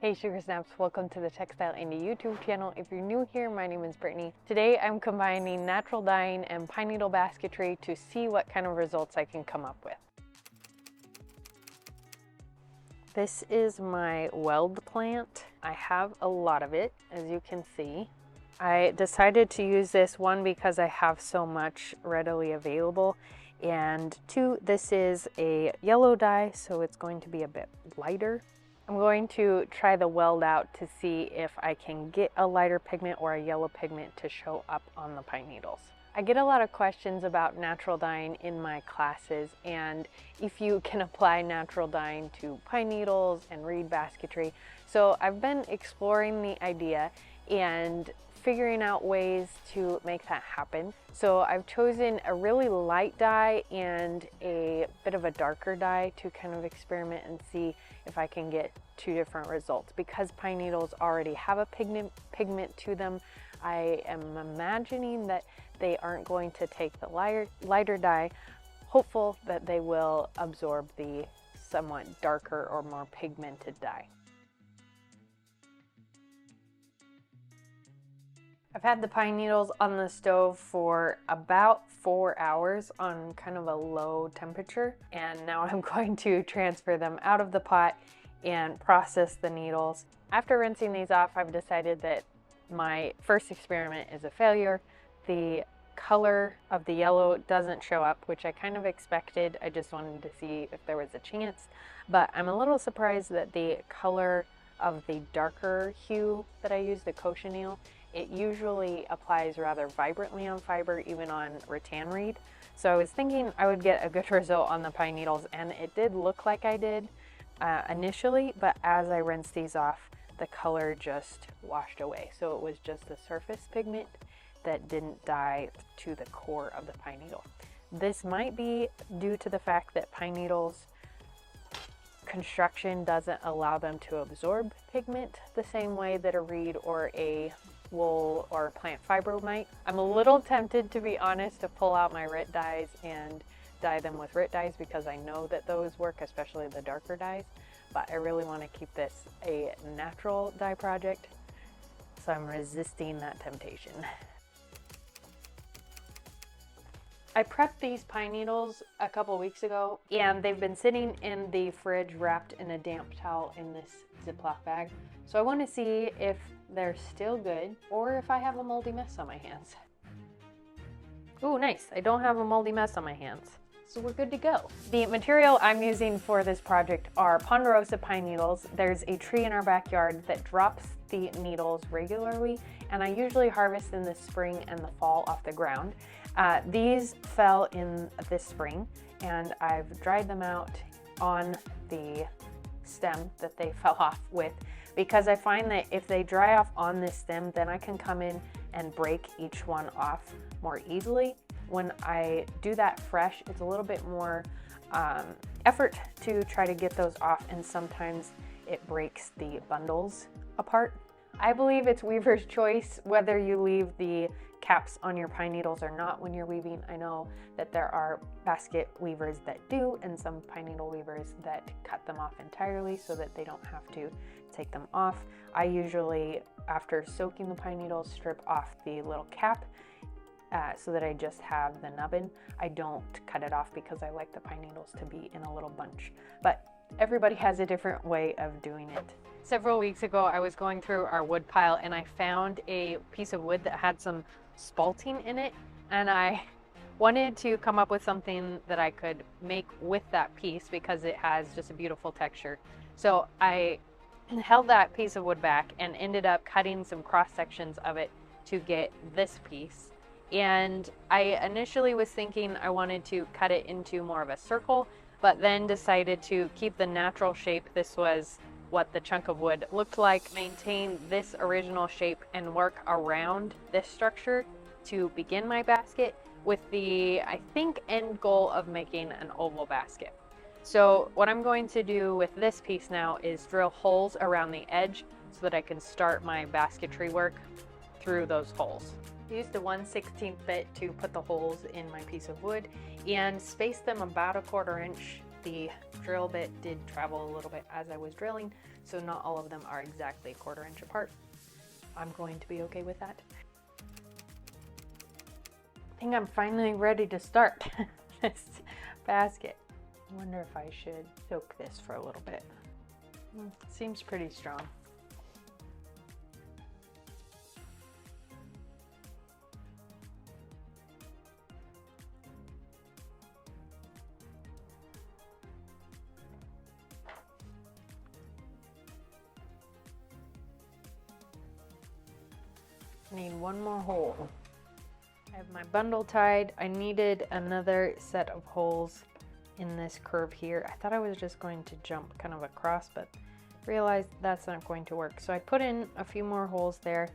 Hey Sugar Snaps, welcome to the Textile Indie YouTube channel. If you're new here, my name is Brittany. Today I'm combining natural dyeing and pine needle basketry to see what kind of results I can come up with. This is my weld plant. I have a lot of it, as you can see. I decided to use this one because I have so much readily available, and two, this is a yellow dye, so it's going to be a bit lighter. I'm going to try the weld out to see if I can get a lighter pigment or a yellow pigment to show up on the pine needles. I get a lot of questions about natural dyeing in my classes, and if you can apply natural dyeing to pine needles and reed basketry. So I've been exploring the idea and figuring out ways to make that happen. So I've chosen a really light dye and a bit of a darker dye to kind of experiment and see if I can get two different results. Because pine needles already have a pigment to them, I am imagining that they aren't going to take the lighter dye, hopeful that they will absorb the somewhat darker or more pigmented dye. I've had the pine needles on the stove for about 4 hours on kind of a low temperature, and now I'm going to transfer them out of the pot and process the needles. After rinsing these off, I've decided that my first experiment is a failure. The color of the yellow doesn't show up, which I kind of expected. I just wanted to see if there was a chance, but I'm a little surprised that the color of the darker hue that I use, the cochineal, it usually applies rather vibrantly on fiber, even on rattan reed. So I was thinking I would get a good result on the pine needles, and it did look like I did initially, but as I rinsed these off, the color just washed away. So it was just the surface pigment that didn't dye to the core of the pine needle. This might be due to the fact that pine needles construction doesn't allow them to absorb pigment the same way that a reed or a wool or plant fiber might. I'm a little tempted, to be honest, to pull out my RIT dyes and dye them with RIT dyes because I know that those work, especially the darker dyes, but I really want to keep this a natural dye project, so I'm resisting that temptation. I prepped these pine needles a couple weeks ago, and they've been sitting in the fridge wrapped in a damp towel in this Ziploc bag. So I want to see if they're still good or if I have a moldy mess on my hands. Ooh, nice. I don't have a moldy mess on my hands, so we're good to go. The material I'm using for this project are ponderosa pine needles. There's a tree in our backyard that drops the needles regularly, and I usually harvest in the spring and the fall off the ground. These fell in this spring, and I've dried them out on the stem that they fell off with, because I find that if they dry off on this stem, then I can come in and break each one off more easily. When I do that fresh, it's a little bit more effort to try to get those off, and sometimes it breaks the bundles apart. I believe it's weaver's choice whether you leave the caps on your pine needles or not when you're weaving. I know that there are basket weavers that do, and some pine needle weavers that cut them off entirely so that they don't have to take them off. I usually, after soaking the pine needles, strip off the little cap so that I just have the nubbin. I don't cut it off because I like the pine needles to be in a little bunch, but everybody has a different way of doing it. Several weeks ago, I was going through our wood pile and I found a piece of wood that had some spalting in it, and I wanted to come up with something that I could make with that piece because it has just a beautiful texture. So I held that piece of wood back and ended up cutting some cross sections of it to get this piece. And I initially was thinking I wanted to cut it into more of a circle, but then decided to keep the natural shape. This was what the chunk of wood looked like, maintain this original shape and work around this structure to begin my basket with the, I think, end goal of making an oval basket. So what I'm going to do with this piece now is drill holes around the edge so that I can start my basketry work through those holes. I used a 1/16 bit to put the holes in my piece of wood and spaced them about 1/4 inch the drill bit did travel a little bit as I was drilling, so not all of them are exactly a 1/4 inch apart. I'm going to be okay with that. I think I'm finally ready to start this basket. I wonder if I should soak this for a little bit. Seems pretty strong. I need one more hole. I have my bundle tied. I needed another set of holes in this curve here. I thought I was just going to jump kind of across, but realized that's not going to work. So I put in a few more holes there,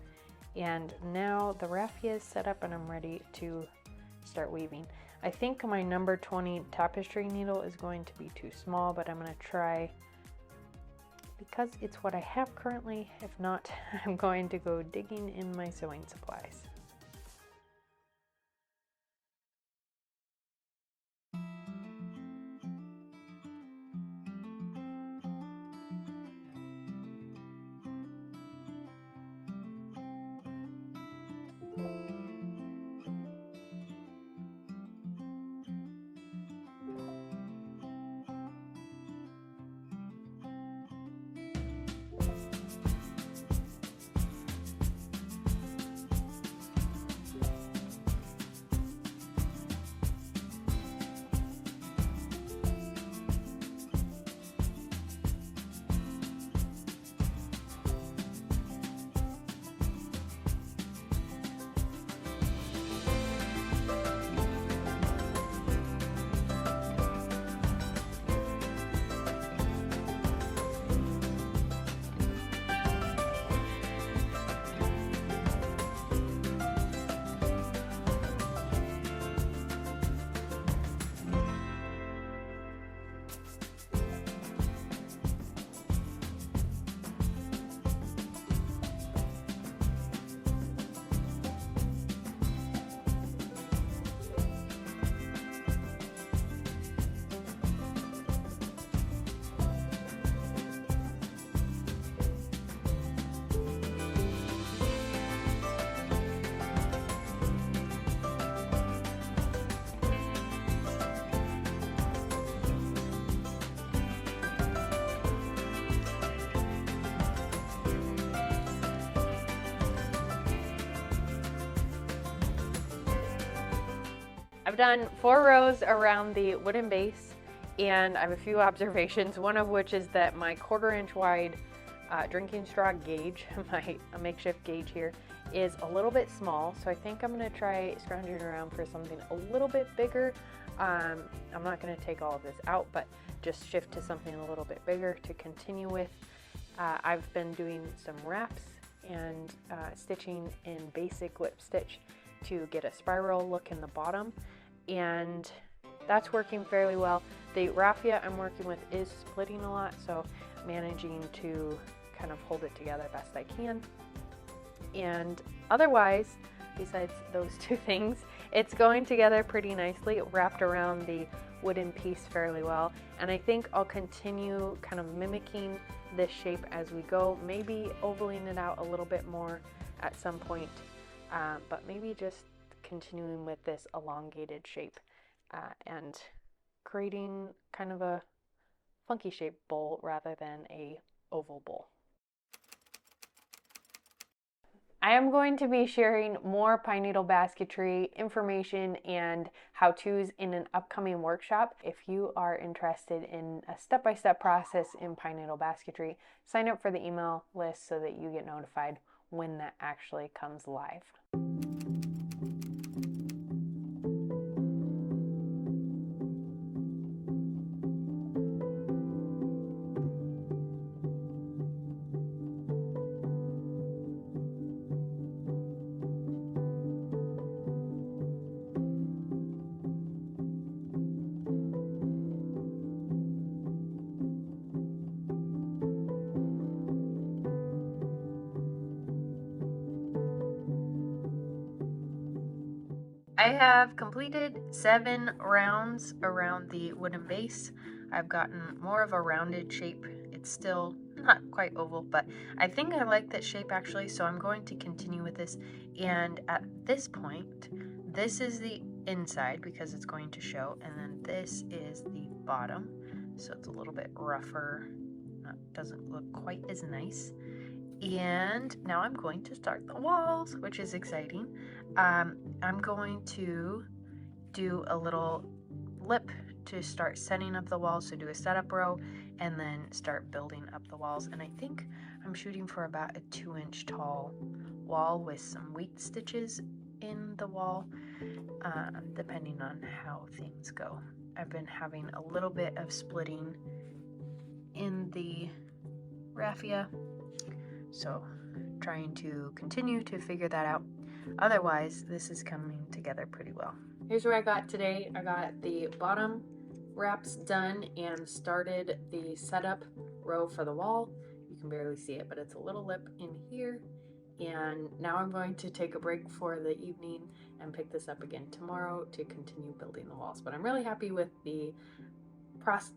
and now the raffia is set up and I'm ready to start weaving. I think my number 20 tapestry needle is going to be too small, but I'm going to try, because it's what I have currently. If not, I'm going to go digging in my sewing supplies. I've done 4 rows around the wooden base, and I have a few observations, one of which is that my 1/4 inch wide drinking straw gauge, my makeshift gauge here, is a little bit small, so I think I'm going to try scrounging around for something a little bit bigger. I'm not going to take all of this out, but just shift to something a little bit bigger to continue with. I've been doing some wraps and stitching in basic whip stitch to get a spiral look in the bottom, and that's working fairly well. The raffia I'm working with is splitting a lot, so managing to kind of hold it together best I can. And otherwise, besides those 2 things, it's going together pretty nicely. It wrapped around the wooden piece fairly well, and I think I'll continue kind of mimicking this shape as we go, maybe ovaling it out a little bit more at some point, but maybe just continuing with this elongated shape and creating kind of a funky shaped bowl rather than a oval bowl. I am going to be sharing more pine needle basketry information and how-tos in an upcoming workshop. If you are interested in a step-by-step process in pine needle basketry, sign up for the email list so that you get notified when that actually comes live. I have completed 7 rounds around the wooden base. I've gotten more of a rounded shape. It's still not quite oval, but I think I like that shape actually, so I'm going to continue with this. And at this point, this is the inside because it's going to show, and then this is the bottom, so it's a little bit rougher, doesn't look quite as nice. And now I'm going to start the walls, which is exciting. I'm going to do a little lip to start setting up the walls, so do a setup row and then start building up the walls. And I think I'm shooting for about a 2-inch tall wall with some wheat stitches in the wall, depending on how things go. I've been having a little bit of splitting in the raffia, so trying to continue to figure that out. Otherwise, this is coming together pretty well. Here's what I got today. I got the bottom wraps done and started the setup row for the wall. You can barely see it, but it's a little lip in here. And now I'm going to take a break for the evening and pick this up again tomorrow to continue building the walls. But I'm really happy with the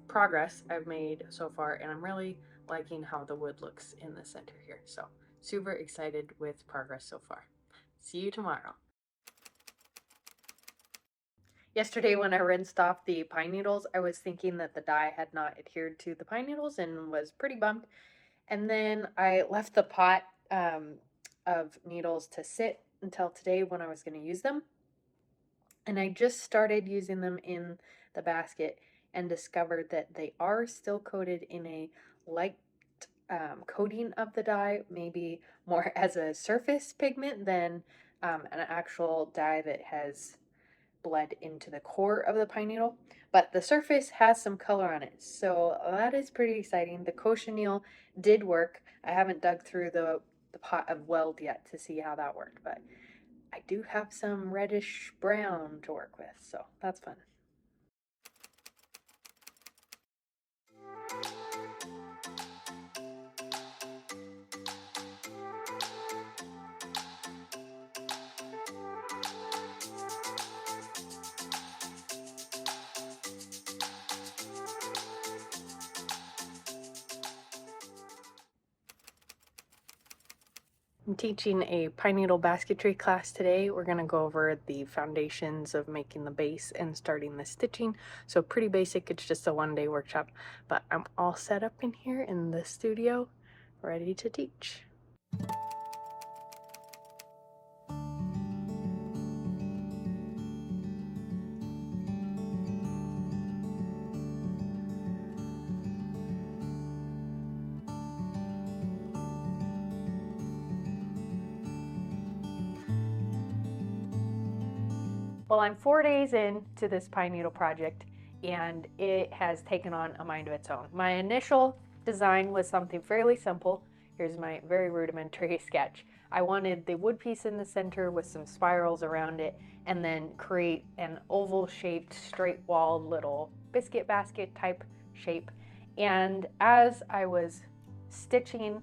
progress I've made so far, and I'm really liking how the wood looks in the center here. So super excited with progress so far. See you tomorrow. Yesterday when I rinsed off the pine needles, I was thinking that the dye had not adhered to the pine needles and was pretty bummed. And then I left the pot of needles to sit until today when I was going to use them. And I just started using them in the basket and discovered that they are still coated in a light coating of the dye, maybe more as a surface pigment than an actual dye that has bled into the core of the pine needle, but the surface has some color on it, so that is pretty exciting. The cochineal did work. I haven't dug through the pot of weld yet to see how that worked, but I do have some reddish brown to work with, so that's fun. I'm teaching a pine needle basketry class today. We're going to go over the foundations of making the base and starting the stitching. So pretty basic, it's just a one-day workshop, but I'm all set up in here in the studio, ready to teach. Well, I'm 4 days into this pine needle project, and it has taken on a mind of its own. My initial design was something fairly simple. Here's my very rudimentary sketch. I wanted the wood piece in the center with some spirals around it, and then create an oval-shaped, straight-walled little biscuit basket type shape. And as I was stitching,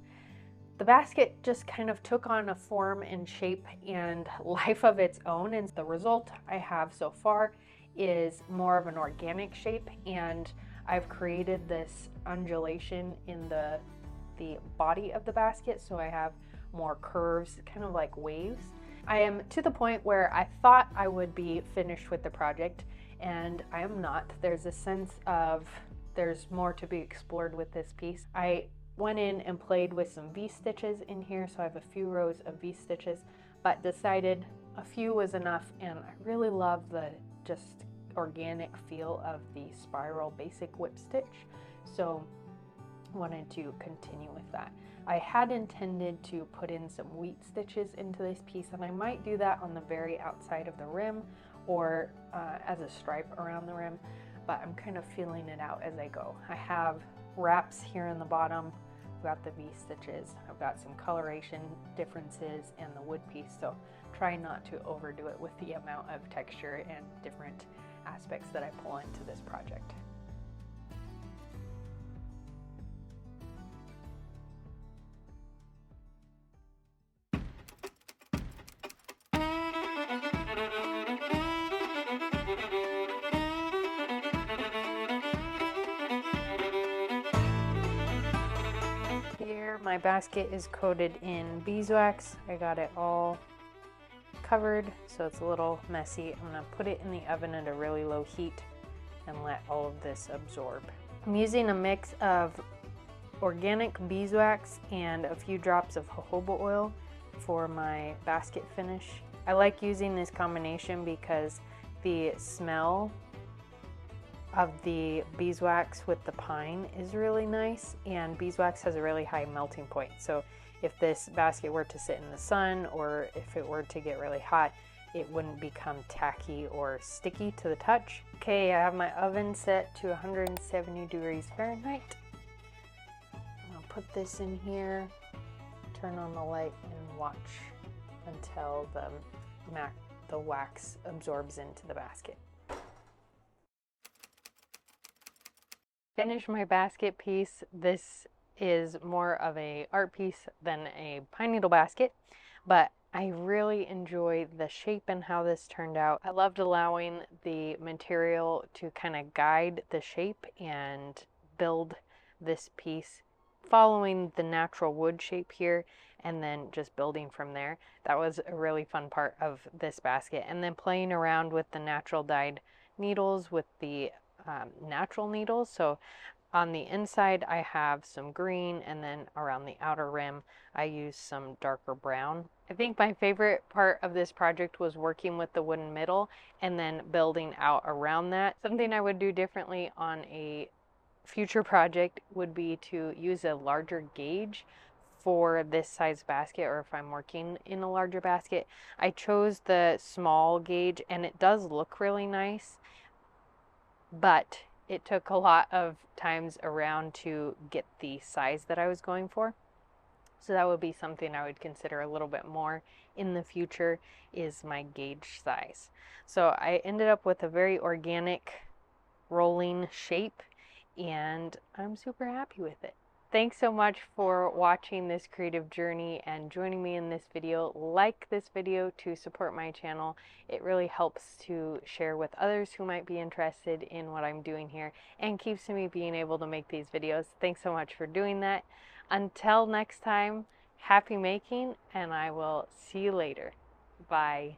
the basket just kind of took on a form and shape and life of its own, and the result I have so far is more of an organic shape, and I've created this undulation in the body of the basket, so I have more curves, kind of like waves. I am to the point where I thought I would be finished with the project, and I am not. There's a sense of there's more to be explored with this piece. I went in and played with some V-stitches in here, so I have a few rows of V-stitches, but decided a few was enough, and I really love the just organic feel of the spiral basic whip stitch, so wanted to continue with that. I had intended to put in some wheat stitches into this piece, and I might do that on the very outside of the rim or as a stripe around the rim, but I'm kind of feeling it out as I go. I have wraps here in the bottom. I've got the V-stitches, I've got some coloration differences in the wood piece, so try not to overdo it with the amount of texture and different aspects that I pull into this project. My basket is coated in beeswax. I got it all covered, so it's a little messy. I'm gonna put it in the oven at a really low heat and let all of this absorb. I'm using a mix of organic beeswax and a few drops of jojoba oil for my basket finish. I like using this combination because the smell of the beeswax with the pine is really nice, and beeswax has a really high melting point. So if this basket were to sit in the sun, or if it were to get really hot, it wouldn't become tacky or sticky to the touch. Okay, I have my oven set to 170 degrees Fahrenheit. I'm gonna put this in here, turn on the light, and watch until the wax absorbs into the basket. Finish my basket piece. This is more of a art piece than a pine needle basket, but I really enjoy the shape and how this turned out. I loved allowing the material to kind of guide the shape and build this piece following the natural wood shape here, and then just building from there. That was a really fun part of this basket. And then playing around with the natural dyed needles with the natural needles. So on the inside I have some green, and then around the outer rim I use some darker brown. I think my favorite part of this project was working with the wooden middle and then building out around that. Something I would do differently on a future project would be to use a larger gauge for this size basket, or if I'm working in a larger basket. I chose the small gauge and it does look really nice, but it took a lot of times around to get the size that I was going for. So that would be something I would consider a little bit more in the future, is my gauge size. So I ended up with a very organic rolling shape, and I'm super happy with it. Thanks so much for watching this creative journey and joining me in this video. Like this video to support my channel. It really helps to share with others who might be interested in what I'm doing here, and keeps me being able to make these videos. Thanks so much for doing that. Until next time, happy making, and I will see you later. Bye.